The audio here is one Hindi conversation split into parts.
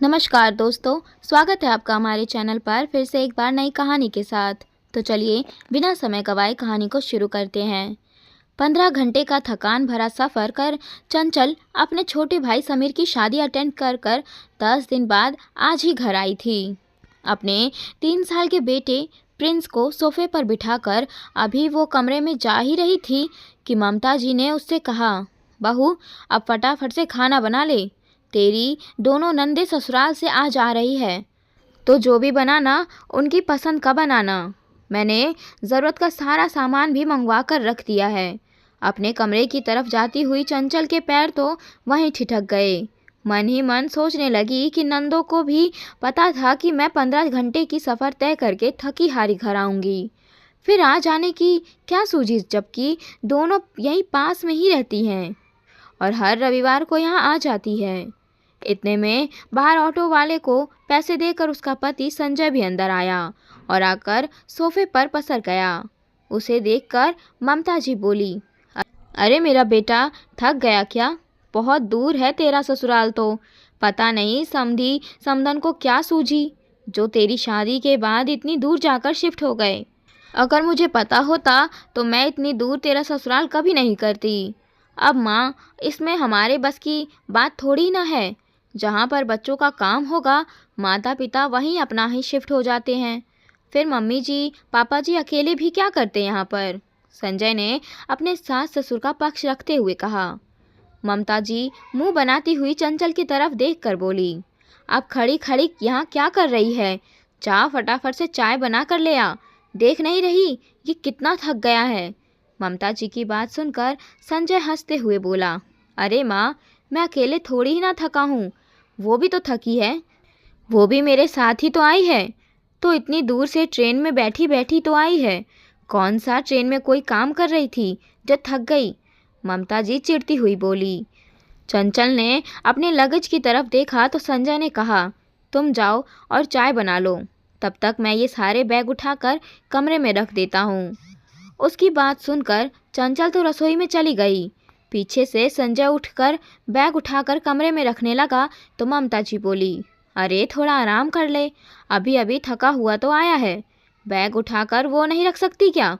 नमस्कार दोस्तों, स्वागत है आपका हमारे चैनल पर फिर से एक बार नई कहानी के साथ। तो चलिए बिना समय गवाए कहानी को शुरू करते हैं। 15 घंटे का थकान भरा सफ़र कर चंचल अपने छोटे भाई समीर की शादी अटेंड कर 10 दिन बाद आज ही घर आई थी। अपने 3 साल के बेटे प्रिंस को सोफे पर बिठाकर अभी वो कमरे में जा ही रही थी कि ममता जी ने उससे कहा, बहू अब फटाफट से खाना बना ले, तेरी दोनों नंदे ससुराल से आज आ रही है, तो जो भी बनाना उनकी पसंद का बनाना। मैंने ज़रूरत का सारा सामान भी मंगवा कर रख दिया है। अपने कमरे की तरफ जाती हुई चंचल के पैर तो वहीं ठिठक गए। मन ही मन सोचने लगी कि नंदों को भी पता था कि मैं 15 घंटे की सफ़र तय करके थकी हारी घर आऊँगी, फिर आ जाने की क्या सूझी, जबकि दोनों यहीं पास में ही रहती हैं और हर रविवार को यहाँ आ जाती है। इतने में बाहर ऑटो वाले को पैसे देकर उसका पति संजय भी अंदर आया और आकर सोफे पर पसर गया। उसे देखकर ममता जी बोली, अरे मेरा बेटा, थक गया क्या? बहुत दूर है तेरा ससुराल तो। पता नहीं समधी समधन को क्या सूझी जो तेरी शादी के बाद इतनी दूर जाकर शिफ्ट हो गए। अगर मुझे पता होता तो मैं इतनी दूर तेरा ससुराल कभी नहीं करती। अब माँ, इसमें हमारे बस की बात थोड़ी ना है। जहाँ पर बच्चों का काम होगा माता पिता वहीं अपना ही शिफ्ट हो जाते हैं। फिर मम्मी जी पापा जी अकेले भी क्या करते यहाँ पर? संजय ने अपने सास ससुर का पक्ष रखते हुए कहा। ममता जी मुंह बनाती हुई चंचल की तरफ देखकर बोली, अब खड़ी खड़ी यहाँ क्या कर रही है? जा फटाफट से चाय बना कर ले आ। देख नहीं रही ये कितना थक गया है? ममता जी की बात सुनकर संजय हंसते हुए बोला, अरे माँ, मैं अकेले थोड़ी ही ना थका हूँ, वो भी तो थकी है। वो भी मेरे साथ ही तो आई है, तो इतनी दूर से ट्रेन में बैठी बैठी तो आई है। कौन सा ट्रेन में कोई काम कर रही थी जो थक गई? ममता जी चिढ़ती हुई बोली। चंचल ने अपने लगेज की तरफ देखा तो संजय ने कहा, तुम जाओ और चाय बना लो, तब तक मैं ये सारे बैग उठाकर कमरे में रख देता हूँ। उसकी बात सुनकर चंचल तो रसोई में चली गई। पीछे से संजय उठकर बैग उठाकर कमरे में रखने लगा तो ममता जी बोली, अरे थोड़ा आराम कर ले, अभी अभी थका हुआ तो आया है, बैग उठाकर वो नहीं रख सकती क्या?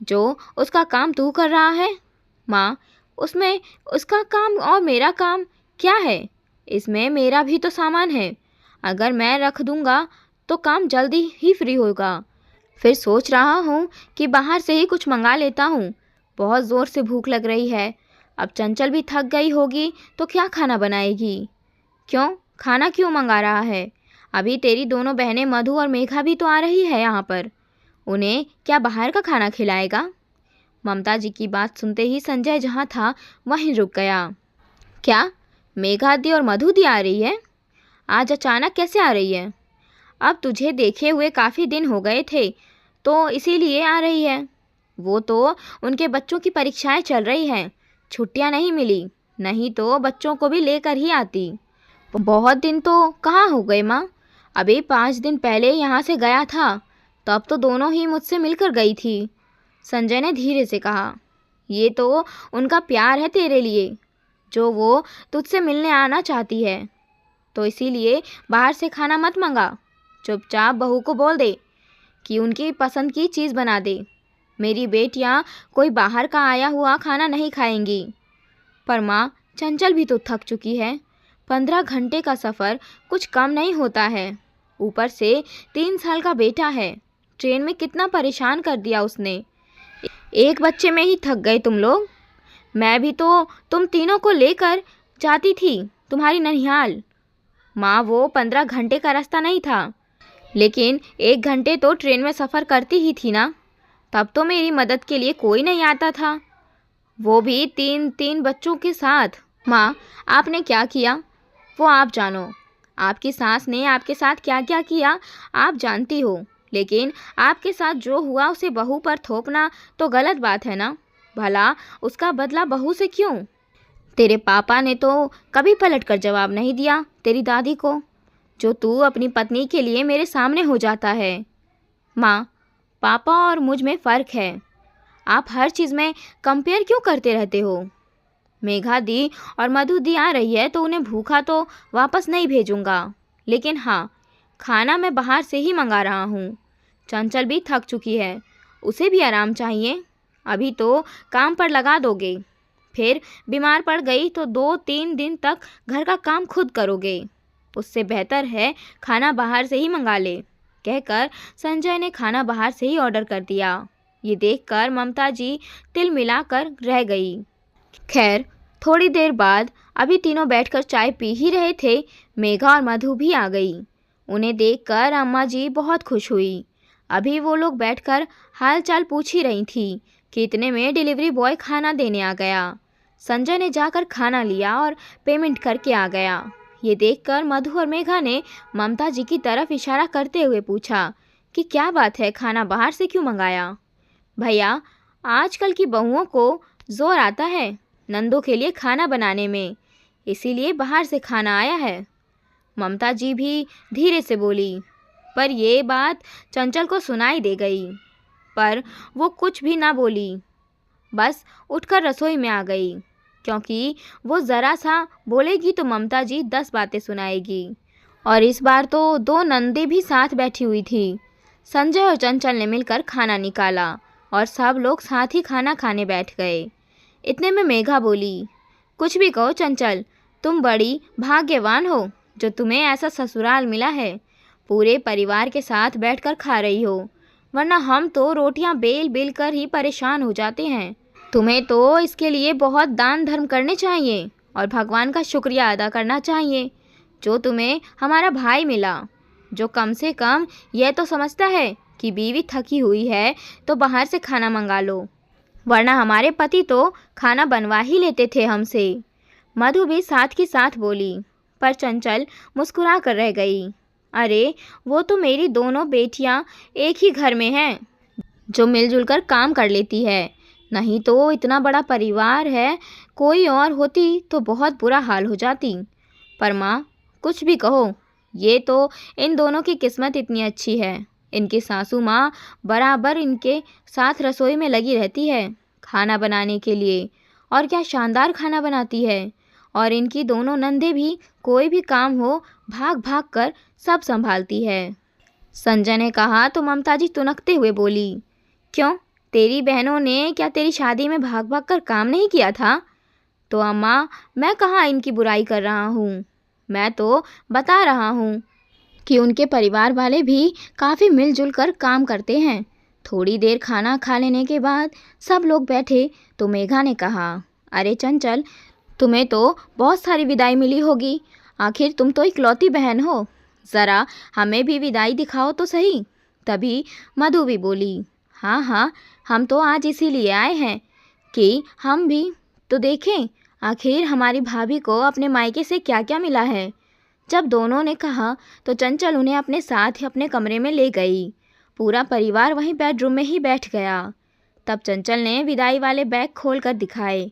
जो उसका काम तू कर रहा है। माँ, उसमें उसका काम और मेरा काम क्या है? इसमें मेरा भी तो सामान है। अगर मैं रख दूँगा तो काम जल्दी ही फ्री होगा। फिर सोच रहा हूँ कि बाहर से ही कुछ मंगा लेता हूँ, बहुत ज़ोर से भूख लग रही है। अब चंचल भी थक गई होगी तो क्या खाना बनाएगी? क्यों, खाना क्यों मंगा रहा है? अभी तेरी दोनों बहनें मधु और मेघा भी तो आ रही है यहाँ पर, उन्हें क्या बाहर का खाना खिलाएगा? ममता जी की बात सुनते ही संजय जहाँ था वहीं रुक गया। क्या मेघा दी और मधु दी आ रही है? आज अचानक कैसे आ रही है? अब तुझे देखे हुए काफ़ी दिन हो गए थे तो इसीलिए आ रही है। वो तो उनके बच्चों की परीक्षाएं चल रही हैं, छुट्टियां नहीं मिली, नहीं तो बच्चों को भी लेकर ही आती। बहुत दिन तो कहाँ हो गए माँ? अभी 5 दिन पहले यहाँ से गया था, तब तो दोनों ही मुझसे मिलकर गई थी। संजय ने धीरे से कहा, ये तो उनका प्यार है तेरे लिए, जो वो तुझसे मिलने आना चाहती है, तो इसीलिए बाहर से खाना मत मंगा। चुपचाप बहू को बोल दे कि उनकी पसंद की चीज़ बना दे। मेरी बेटियां कोई बाहर का आया हुआ खाना नहीं खाएंगी। पर माँ, चंचल भी तो थक चुकी है। 15 घंटे का सफ़र कुछ कम नहीं होता है, ऊपर से 3 साल का बेटा है। ट्रेन में कितना परेशान कर दिया उसने। एक बच्चे में ही थक गए तुम लोग। मैं भी तो तुम तीनों को लेकर जाती थी तुम्हारी ननिहाल। माँ, वो 15 घंटे का रास्ता नहीं था, लेकिन 1 घंटे तो ट्रेन में सफ़र करती ही थी ना। तब तो मेरी मदद के लिए कोई नहीं आता था, वो भी 3 बच्चों के साथ। माँ, आपने क्या किया वो आप जानो। आपकी सास ने आपके साथ क्या क्या किया आप जानती हो, लेकिन आपके साथ जो हुआ उसे बहू पर थोपना तो गलत बात है ना। भला उसका बदला बहू से क्यों? तेरे पापा ने तो कभी पलट कर जवाब नहीं दिया तेरी दादी को, जो तू अपनी पत्नी के लिए मेरे सामने हो जाता है। माँ, पापा और मुझ में फ़र्क है, आप हर चीज़ में कंपेयर क्यों करते रहते हो? मेघा दी और मधु दी आ रही है तो उन्हें भूखा तो वापस नहीं भेजूंगा, लेकिन हाँ, खाना मैं बाहर से ही मंगा रहा हूँ। चंचल भी थक चुकी है, उसे भी आराम चाहिए। अभी तो काम पर लगा दोगे, फिर बीमार पड़ गई तो 2-3 दिन तक घर का काम खुद करोगे। उससे बेहतर है खाना बाहर से ही मंगा ले। कहकर संजय ने खाना बाहर से ही ऑर्डर कर दिया। ये देखकर ममता जी तिल मिलाकर रह गई। खैर, थोड़ी देर बाद अभी तीनों बैठकर चाय पी ही रहे थे, मेघा और मधु भी आ गई। उन्हें देखकर अम्मा जी बहुत खुश हुई। अभी वो लोग बैठकर हालचाल पूछ ही रही थी कि इतने में डिलीवरी बॉय खाना देने आ गया। संजय ने जाकर खाना लिया और पेमेंट करके आ गया। ये देखकर मधु और मेघा ने ममता जी की तरफ इशारा करते हुए पूछा कि क्या बात है, खाना बाहर से क्यों मंगाया? भैया, आजकल की बहुओं को जोर आता है नंदों के लिए खाना बनाने में, इसीलिए बाहर से खाना आया है। ममता जी भी धीरे से बोली, पर ये बात चंचल को सुनाई दे गई, पर वो कुछ भी ना बोली, बस उठकर रसोई में आ गई, क्योंकि वो ज़रा सा बोलेगी तो ममता जी 10 बातें सुनाएगी। और इस बार तो 2 नंदे भी साथ बैठी हुई थी। संजय और चंचल ने मिलकर खाना निकाला और सब लोग साथ ही खाना खाने बैठ गए। इतने में मेघा बोली, कुछ भी कहो चंचल, तुम बड़ी भाग्यवान हो जो तुम्हें ऐसा ससुराल मिला है। पूरे परिवार के साथ बैठकर खा रही हो, वरना हम तो रोटियां बेल बेल कर ही परेशान हो जाते हैं। तुम्हें तो इसके लिए बहुत दान धर्म करने चाहिए और भगवान का शुक्रिया अदा करना चाहिए जो तुम्हें हमारा भाई मिला, जो कम से कम यह तो समझता है कि बीवी थकी हुई है तो बाहर से खाना मंगा लो, वरना हमारे पति तो खाना बनवा ही लेते थे हमसे। मधु भी साथ की साथ बोली, पर चंचल मुस्कुरा कर रह गई। अरे, वो तो मेरी दोनों बेटियां एक ही घर में हैं, जो मिलजुल कर काम कर लेती है। नहीं तो इतना बड़ा परिवार है, कोई और होती तो बहुत बुरा हाल हो जाती। पर माँ, कुछ भी कहो, ये तो इन दोनों की किस्मत इतनी अच्छी है। इनकी सासू माँ बराबर इनके साथ रसोई में लगी रहती है खाना बनाने के लिए, और क्या शानदार खाना बनाती है। और इनकी दोनों नंदे भी कोई भी काम हो भाग भाग कर सब संभालती है। संजय ने कहा तो ममता जी तुनकते हुए बोली, क्यों, तेरी बहनों ने क्या तेरी शादी में भाग भाग कर काम नहीं किया था? तो अम्मा, मैं कहाँ इनकी बुराई कर रहा हूँ, मैं तो बता रहा हूँ कि उनके परिवार वाले भी काफ़ी मिलजुल कर काम करते हैं। थोड़ी देर खाना खा लेने के बाद सब लोग बैठे तो मेघा ने कहा, अरे चंचल, तुम्हें तो बहुत सारी विदाई मिली होगी, आखिर तुम तो इकलौती बहन हो, ज़रा हमें भी विदाई दिखाओ तो सही। तभी मधु भी बोली, हाँ हाँ, हम तो आज इसीलिए आए हैं कि हम भी तो देखें आखिर हमारी भाभी को अपने मायके से क्या क्या मिला है। जब दोनों ने कहा तो चंचल उन्हें अपने साथ ही अपने कमरे में ले गई। पूरा परिवार वहीं बेडरूम में ही बैठ गया। तब चंचल ने विदाई वाले बैग खोल कर दिखाए।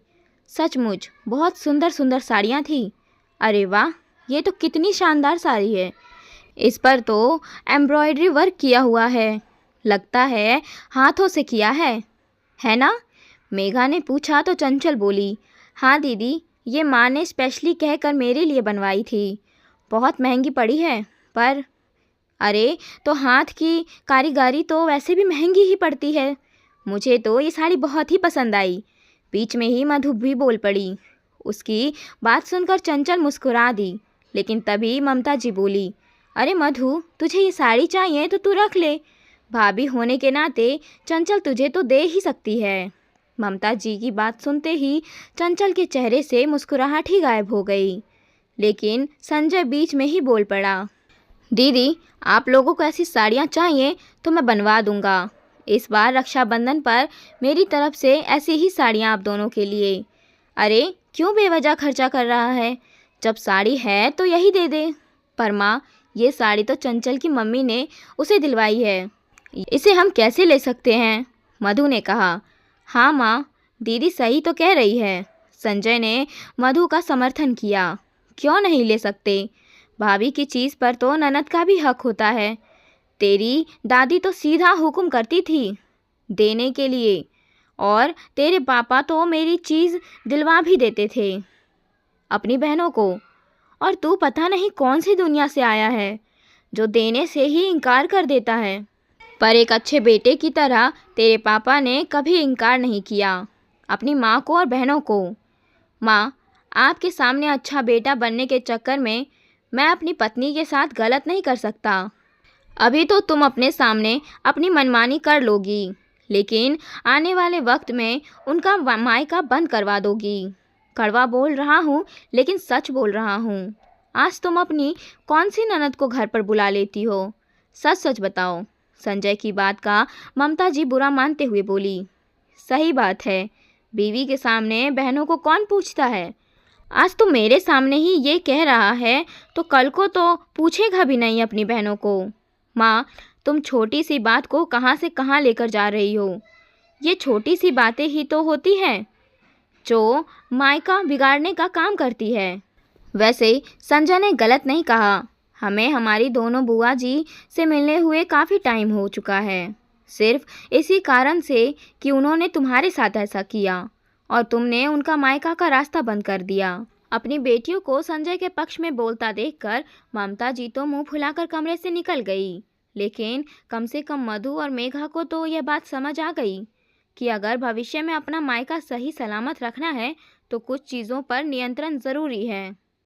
सचमुच बहुत सुंदर सुंदर साड़ियाँ थी। अरे वाह, ये तो कितनी शानदार साड़ी है, इस पर तो एम्ब्रॉयडरी वर्क किया हुआ है, लगता है हाथों से किया है ना? मेघा ने पूछा तो चंचल बोली, हाँ दीदी, ये माँ ने स्पेशली कहकर मेरे लिए बनवाई थी, बहुत महंगी पड़ी है, पर अरे तो हाथ की कारीगरी तो वैसे भी महंगी ही पड़ती है। मुझे तो ये साड़ी बहुत ही पसंद आई। बीच में ही मधु भी बोल पड़ी। उसकी बात सुनकर चंचल मुस्कुरा दी, लेकिन तभी ममता जी बोली, अरे मधु, तुझे ये साड़ी चाहिए तो तू रख ले, भाभी होने के नाते चंचल तुझे तो दे ही सकती है। ममता जी की बात सुनते ही चंचल के चेहरे से मुस्कुराहट ही गायब हो गई। लेकिन संजय बीच में ही बोल पड़ा, दीदी, आप लोगों को ऐसी साड़ियाँ चाहिए तो मैं बनवा दूँगा। इस बार रक्षाबंधन पर मेरी तरफ से ऐसी ही साड़ियाँ आप दोनों के लिए। अरे क्यों बेवजह खर्चा कर रहा है, जब साड़ी है तो यही दे दे। पर माँ, ये साड़ी तो चंचल की मम्मी ने उसे दिलवाई है, इसे हम कैसे ले सकते हैं? मधु ने कहा। हाँ माँ, दीदी सही तो कह रही है। संजय ने मधु का समर्थन किया। क्यों नहीं ले सकते? भाभी की चीज़ पर तो ननद का भी हक होता है। तेरी दादी तो सीधा हुक्म करती थी देने के लिए, और तेरे पापा तो मेरी चीज़ दिलवा भी देते थे अपनी बहनों को, और तू पता नहीं कौन सी दुनिया से आया है जो देने से ही इनकार कर देता है। पर एक अच्छे बेटे की तरह तेरे पापा ने कभी इनकार नहीं किया अपनी माँ को और बहनों को। माँ, आपके सामने अच्छा बेटा बनने के चक्कर में मैं अपनी पत्नी के साथ गलत नहीं कर सकता। अभी तो तुम अपने सामने अपनी मनमानी कर लोगी, लेकिन आने वाले वक्त में उनका मायका बंद करवा दोगी। कड़वा बोल रहा हूँ लेकिन सच बोल रहा हूँ। आज तुम अपनी कौन सी ननद को घर पर बुला लेती हो? सच सच बताओ। संजय की बात का ममता जी बुरा मानते हुए बोली। सही बात है, बीवी के सामने बहनों को कौन पूछता है। आज तो मेरे सामने ही ये कह रहा है तो कल को तो पूछेगा भी नहीं अपनी बहनों को। माँ, तुम छोटी सी बात को कहाँ से कहाँ लेकर जा रही हो। ये छोटी सी बातें ही तो होती हैं जो मायका बिगाड़ने का काम करती है। वैसे संजय ने गलत नहीं कहा। हमें हमारी दोनों बुआ जी से मिलने हुए काफ़ी टाइम हो चुका है, सिर्फ इसी कारण से कि उन्होंने तुम्हारे साथ ऐसा किया और तुमने उनका मायका का रास्ता बंद कर दिया। अपनी बेटियों को संजय के पक्ष में बोलता देखकर ममता जी तो मुंह फुलाकर कमरे से निकल गई, लेकिन कम से कम मधु और मेघा को तो यह बात समझ आ गई कि अगर भविष्य में अपना मायका सही सलामत रखना है तो कुछ चीज़ों पर नियंत्रण ज़रूरी है।